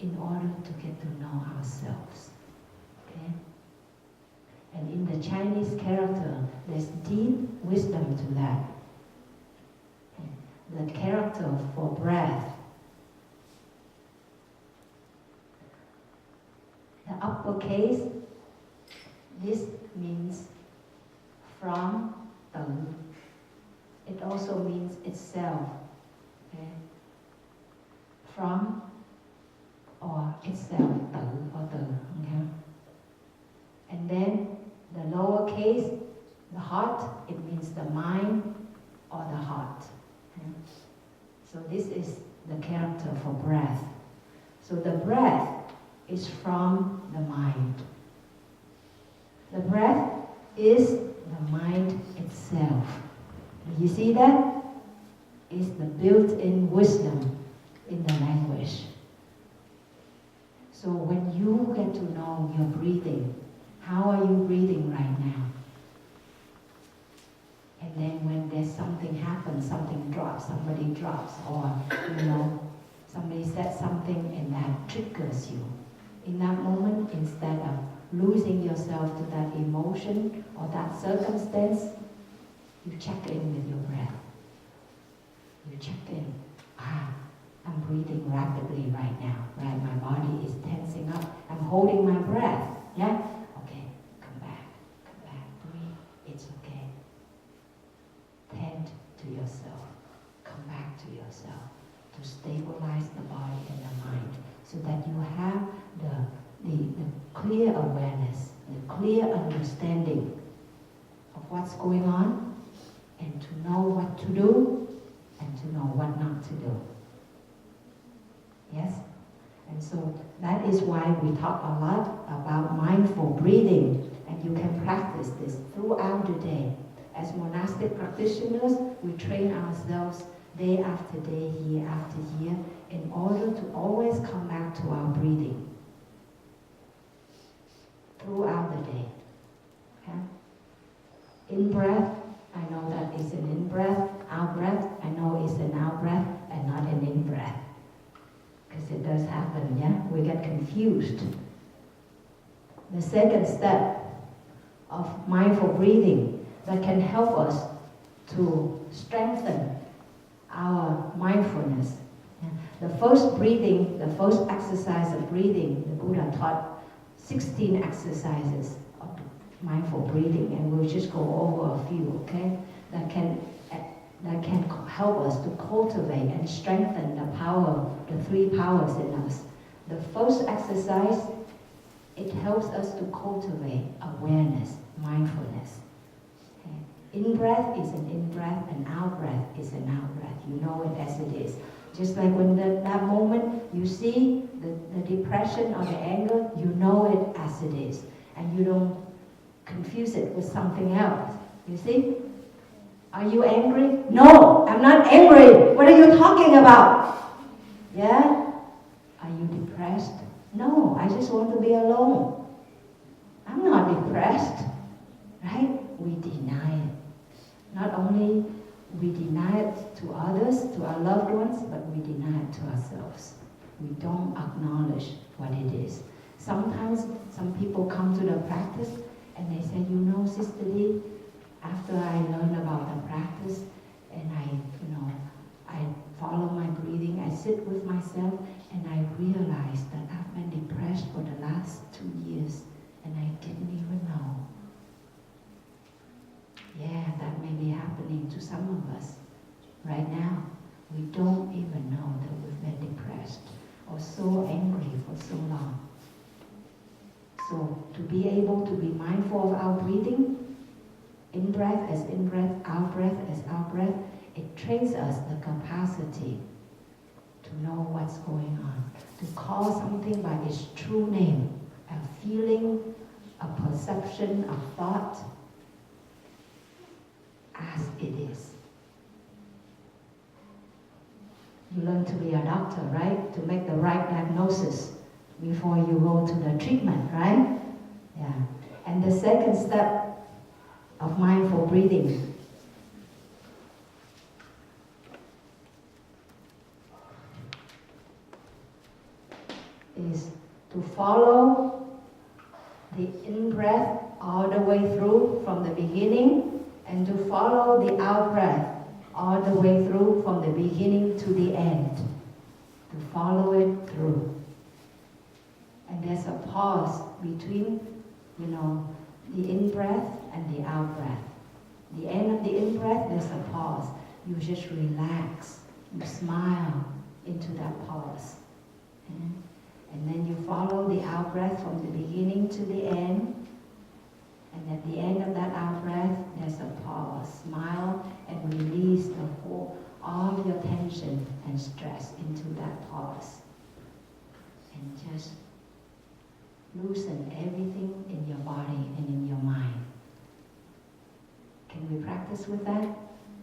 in order to get to know ourselves. Okay? And in the Chinese character, there's deep wisdom to that. The character for breath. The uppercase, this means from, it also means itself. Okay? From or itself, or okay? And then the lowercase, the heart, it means the mind or the heart. Okay? So this is the character for breath. So the breath is from the mind. The breath is the mind itself. You see that? It's the built-in wisdom in the language. So when you get to know your breathing, how are you breathing right now? And then when there's something happens, something drops, somebody drops, or somebody said something and that triggers you. In that moment, instead of losing yourself to that emotion or that circumstance, you check in with your breath. You check in. I'm breathing rapidly right now, right? My body is tensing up. I'm holding my breath, yeah? Okay, come back, breathe, it's okay. Tend to yourself, come back to yourself, to stabilize the body and the mind, so that you have the clear awareness, the clear understanding of what's going on, and to know what to do, and to know what not to do. Yes? And so that is why we talk a lot about mindful breathing, and you can practice this throughout the day. As monastic practitioners, we train ourselves day after day, year after year, in order to always come back to our breathing throughout the day. Okay? In breath, I know that it's an in breath. Out breath, I know it's an out breath and not an in breath. Because it does happen, yeah? We get confused. The second step of mindful breathing that can help us to strengthen our mindfulness. The first breathing, the first exercise of breathing, the Buddha taught 16 exercises of mindful breathing, and we'll just go over a few, okay? That can help us to cultivate and strengthen the power, the three powers in us. The first exercise, it helps us to cultivate awareness, mindfulness. Okay? In-breath is an in-breath, and out-breath is an out-breath. You know it as it is. Just like when that moment you see the depression or the anger, you know it as it is. And you don't confuse it with something else. You see? Are you angry? No, I'm not angry. What are you talking about? Yeah? Are you depressed? No, I just want to be alone. I'm not depressed. Right? We deny it. Not only we deny it to others, to our loved ones, but we deny it to ourselves. We don't acknowledge what it is. Sometimes some people come to the practice and they say, Sister Lee, after I learn about the practice and I follow my breathing, I sit with myself and I realize that I've been depressed for the last 2 years and I didn't even know. Yeah, that may be happening to some of us right now. We don't even know that we've been depressed or so angry for so long. So to be able to be mindful of our breathing, in-breath as in-breath, out-breath as out-breath, it trains us the capacity to know what's going on, to call something by its true name, a feeling, a perception, a thought, as it is. You learn to be a doctor, right? To make the right diagnosis before you go to the treatment, right? Yeah. And the second step of mindful breathing is to follow the in-breath all the way through from the beginning, and to follow the out-breath all the way through from the beginning to the end. To follow it through. And there's a pause between, the in-breath and the out-breath. The end of the in-breath, there's a pause. You just relax. You smile into that pause. And then you follow the out-breath from the beginning to the end. And at the end of that out-breath, there's a pause. Smile and release all of your tension and stress into that pause. And just loosen everything in your body and in your mind. Can we practice with that?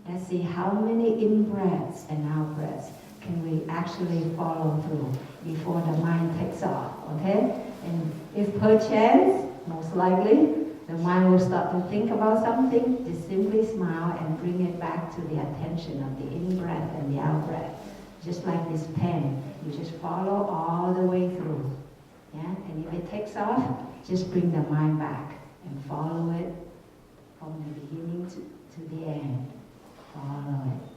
Let's see how many in-breaths and out-breaths can we actually follow through before the mind takes off, okay? And if perchance, most likely, the mind will start to think about something, just simply smile and bring it back to the attention of the in-breath and the out-breath. Just like this pen, you just follow all the way through. Yeah? And if it takes off, just bring the mind back and follow it from the beginning to the end. Follow it.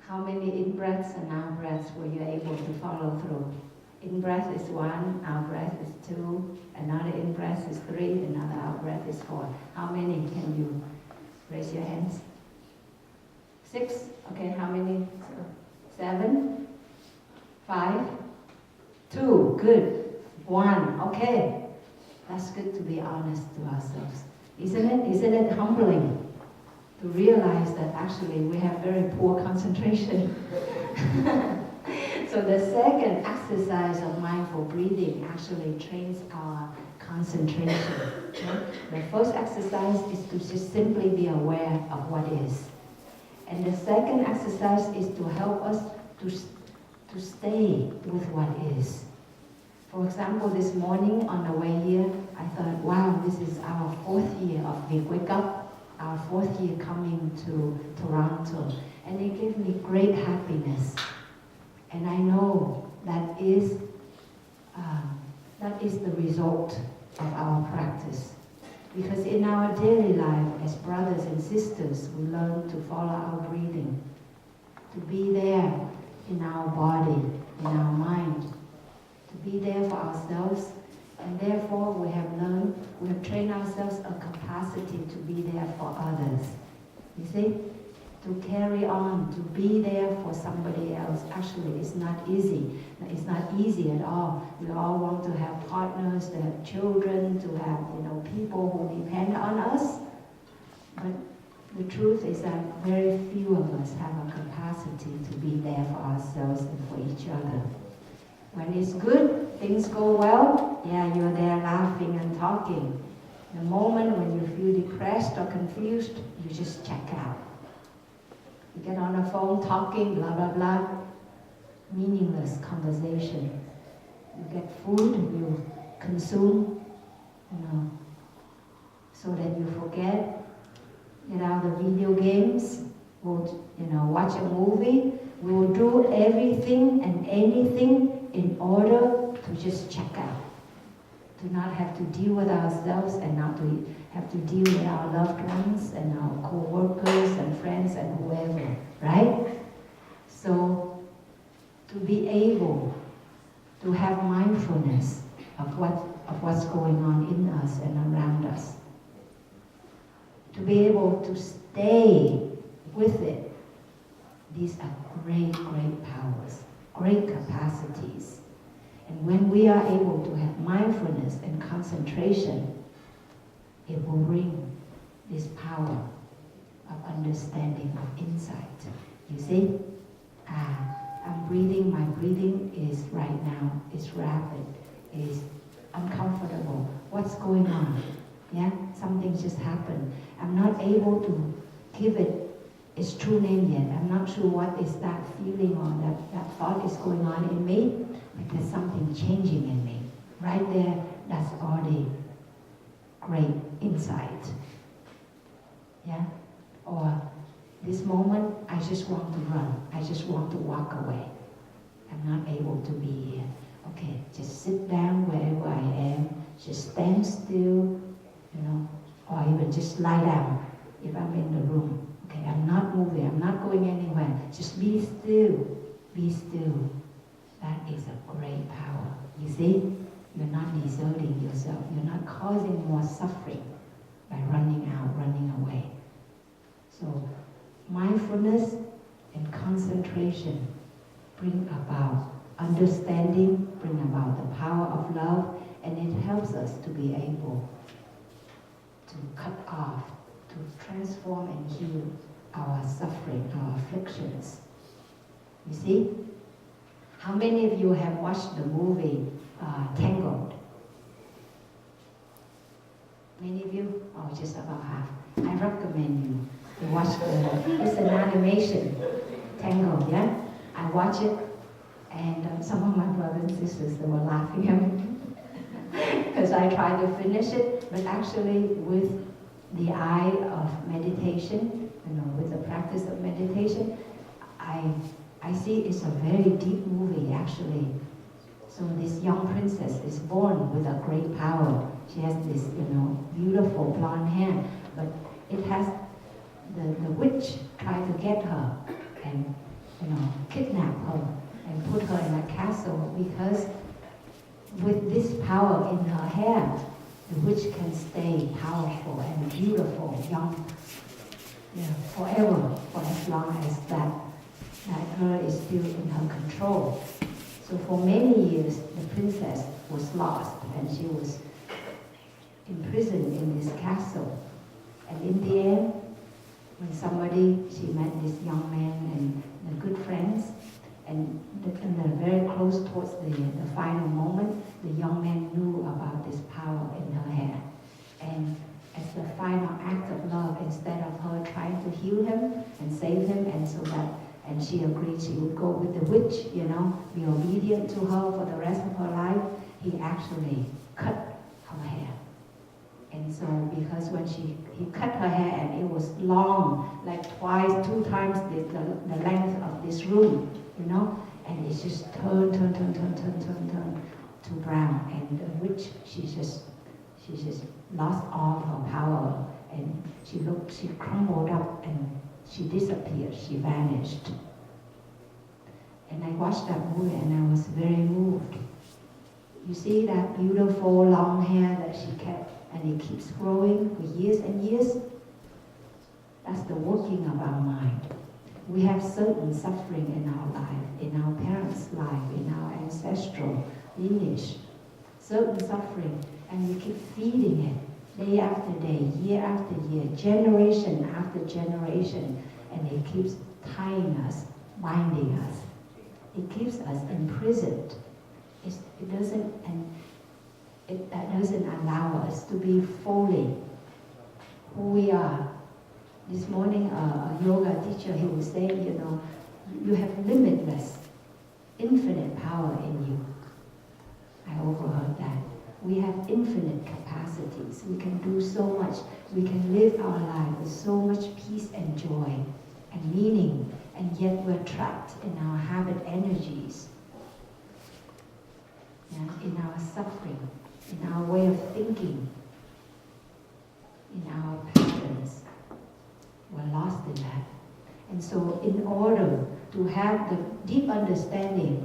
How many in-breaths and out-breaths were you able to follow through? In-breath is 1, out-breath is 2, another in-breath is 3, another out-breath is 4. How many can you raise your hands? 6? Okay, how many? 7? 5? 2, good. 1, okay. That's good to be honest to ourselves. Isn't it? Isn't it humbling? To realize that actually we have very poor concentration. So the second exercise of mindful breathing actually trains our concentration. Okay? The first exercise is to just simply be aware of what is. And the second exercise is to help us to stay with what is. For example, this morning on the way here, I thought, wow, this is our 4th year of Viet Wake Up. Our 4th year coming to Toronto, and it gave me great happiness. And I know that is the result of our practice. Because in our daily life, as brothers and sisters, we learn to follow our breathing, to be there in our body, in our mind, to be there for ourselves. And therefore, we have trained ourselves a capacity to be there for others. You see? To carry on, to be there for somebody else. Actually, it's not easy. It's not easy at all. We all want to have partners, to have children, to have people who depend on us. But the truth is that very few of us have a capacity to be there for ourselves and for each other. When it's good, things go well, you're there laughing and talking. The moment when you feel depressed or confused, you just check out. You get on the phone talking, blah, blah, blah. Meaningless conversation. You get food, you consume, so that you forget. Get out the video games, we'll, watch a movie. We will do everything and anything in order to just check out. To not have to deal with ourselves and not to have to deal with our loved ones and our co-workers and friends and whoever, right? So, to be able to have mindfulness of what's going on in us and around us, to be able to stay with it. These are great, great powers, great capacities. And when we are able to have mindfulness and concentration, it will bring this power of understanding, of insight. You see? I'm breathing, my breathing is right now, is rapid, is uncomfortable. What's going on? Yeah? Something just happened. I'm not able to give it its true name yet. I'm not sure what is that feeling or that thought is going on in me, but there's something changing in me. Right there, that's already great insight. Yeah? Or this moment, I just want to run. I just want to walk away. I'm not able to be here. Okay, just sit down wherever I am. Just stand still, or even just lie down if I'm in the room. Okay, I'm not moving. I'm not going anywhere. Just be still. Be still. That is a great power. You see? You're not deserting yourself. You're not causing more suffering by running out, running away. So, mindfulness and concentration bring about understanding, bring about the power of love, and it helps us to be able to cut off, to transform and heal our suffering, our afflictions. You see? How many of you have watched the movie Tangled? Many of you? Oh, just about half. I recommend you to watch it's an animation, Tangled, yeah? I watch it, and some of my brothers and sisters, they were laughing at me because I tried to finish it, but actually with the eye of meditation, with the practice of meditation, I see it's a very deep movie, actually. So this young princess is born with a great power. She has this, beautiful blonde hair, but it has the witch tried to get her and, kidnap her and put her in a castle because with this power in her hair, the witch can stay powerful and beautiful, young, forever, for as long as that her is still in her control. So for many years, the princess was lost and she was imprisoned in this castle. And in the end, when she met this young man and they're good friends, and they're very close towards the final moment, the young man knew about this power in her hair. And as the final act of love, instead of her trying to heal him and save him, and she agreed she would go with the witch, be obedient to her for the rest of her life, he actually cut her hair. And so, because when he cut her hair and it was long, like two times the length of this room, and it just turned to brown. And the witch, she just lost all her power, and she crumbled up and she disappeared, she vanished. And I watched that movie and I was very moved. You see that beautiful long hair that she kept, and it keeps growing for years and years? That's the working of our mind. We have certain suffering in our life, in our parents' life, in our ancestral lineage. Certain suffering, and we keep feeding it day after day, year after year, generation after generation, and it keeps tying us, binding us. It keeps us imprisoned. That doesn't allow us to be fully who we are. This morning, a yoga teacher, he was saying, you have limitless, infinite power in you. I overheard that. We have infinite capacities. We can do so much. We can live our life with so much peace and joy and meaning, and yet we're trapped in our habit energies, in our suffering, in our way of thinking, in our patterns. We're lost in that. And so in order to have the deep understanding,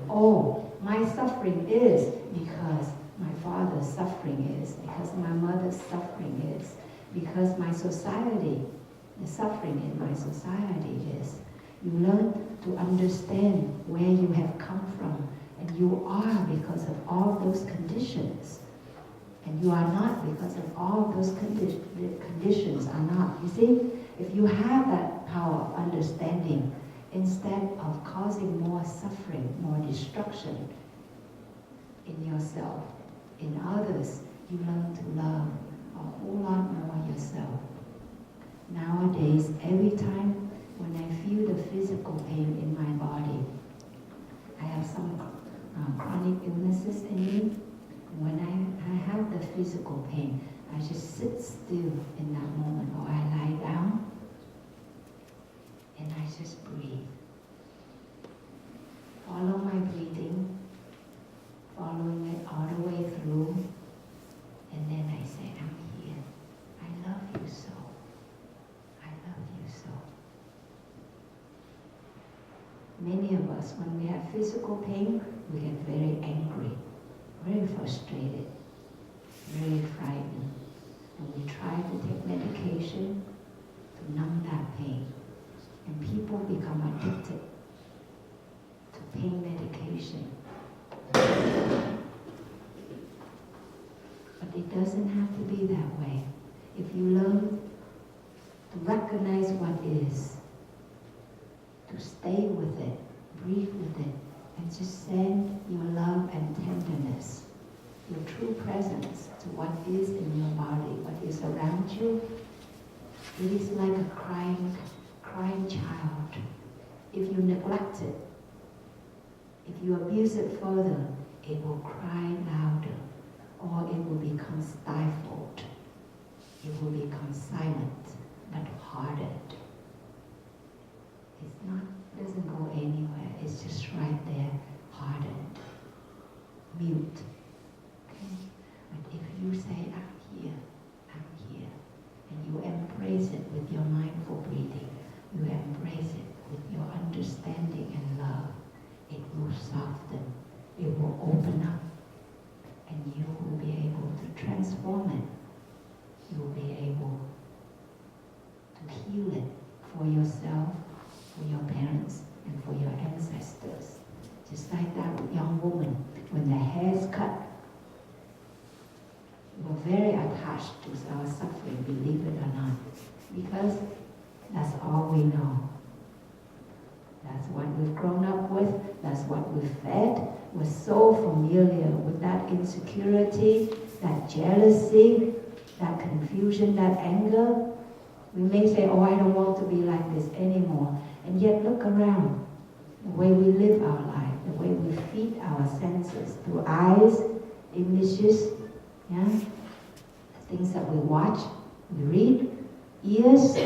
my suffering is because my father's suffering is, because my mother's suffering is, Because my society, the suffering in my society is, you learn to understand where you have come from, and you are because of all those conditions. And you are not because of all those conditions are not. You see, if you have that power of understanding, instead of causing more suffering, more destruction in yourself, in others, you learn to love a whole lot more yourself. Nowadays, every time when I feel the physical pain in my body, I have some chronic illnesses in me. When I have the physical pain, I just sit still in that moment, or I lie down and I just breathe. Follow my breathing, following it all the way through, and then I say, I'm here. I love you so. I love you so. Many of us, when we have physical pain, we get very angry, very frustrated, very frightened. And we try to take medication to numb that pain. And people become addicted to pain medication. But it doesn't have to be that way. If you learn to recognize what is, to stay with it, breathe with it, and just send your love and tenderness, your true presence to what is in your body, what is around you. It is like a crying child. If you neglect it, if you abuse it further, it will cry louder, or it will become stifled. It will become silent, but hardened. Doesn't go anywhere. It's just right there, hardened, mute. Okay? But if you say, I'm here, and you embrace it with your mindful breathing, you embrace it with your understanding and love, it will soften, it will open up, and you will be able to transform it. You will be able to heal it for yourself, for your parents, and for your ancestors. Just like that young woman, when the hair is cut, we're very attached to our suffering, believe it or not, because that's all we know. That's what we've grown up with, that's what we've fed. We're so familiar with that insecurity, that jealousy, that confusion, that anger. We may say, oh, I don't want to be like this anymore. And yet look around, the way we live our life, the way we feed our senses through eyes, images, yeah? The things that we watch, we read, ears,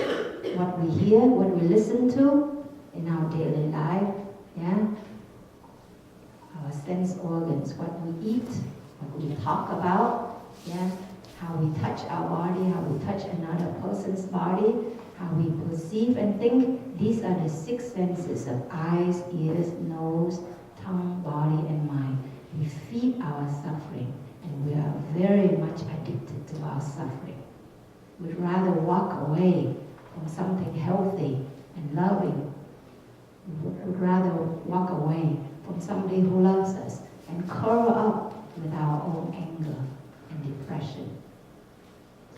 what we hear, what we listen to in our daily life, yeah? Our sense organs, what we eat, what we talk about, yeah? How we touch our body, how we touch another person's body, how we perceive and think. These are the six senses of eyes, ears, nose, tongue, body, and mind. We feed our suffering, and we are very much addicted to our suffering. We'd rather walk away from something healthy and loving. We'd rather walk away from somebody who loves us and curl up with our own anger and depression.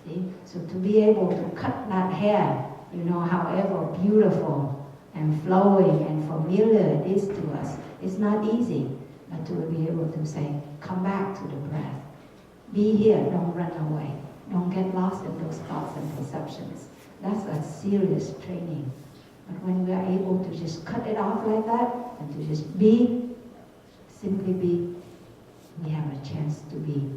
See? So to be able to cut that hair, however beautiful and flowing and familiar it is to us, it's not easy. But to be able to say, come back to the breath. Be here, don't run away. Don't get lost in those thoughts and perceptions. That's a serious training. But when we are able to just cut it off like that, and to just be, simply be, we have a chance to be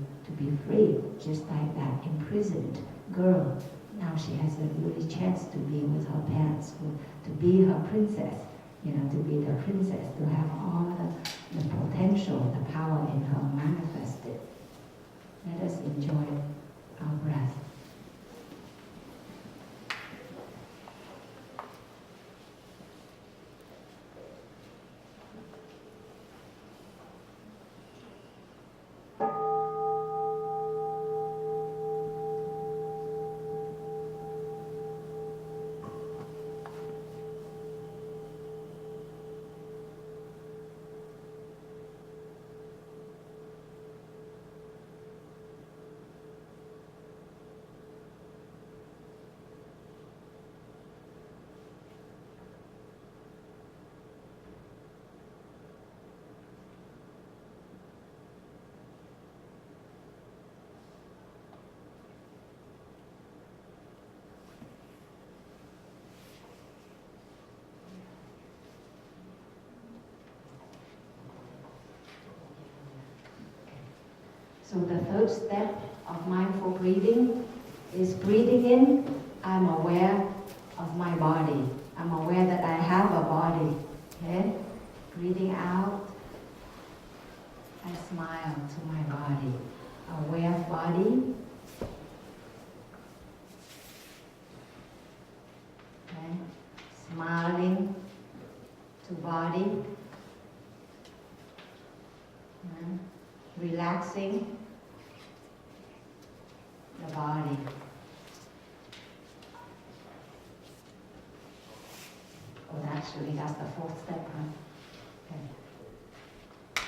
free, just like that imprisoned girl. Now she has a really chance to be with her parents, to be her princess, to be the princess, to have all the potential, the power in her manifested. Let us enjoy our breath. So the third step of mindful breathing is breathing in, I'm aware of my body. I'm aware that I have a body. Okay? Breathing out, I smile to my body. Aware of body. Okay? Smiling to body. Relaxing the body. Oh, actually, that's the fourth step, huh? Okay.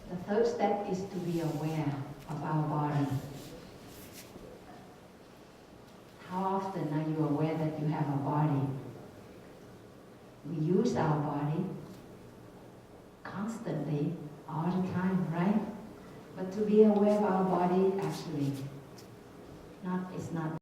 The third step is to be aware of our body. How often are you aware that you have a body? We use our body constantly, all the time, right? But to be aware of our body, actually, it's not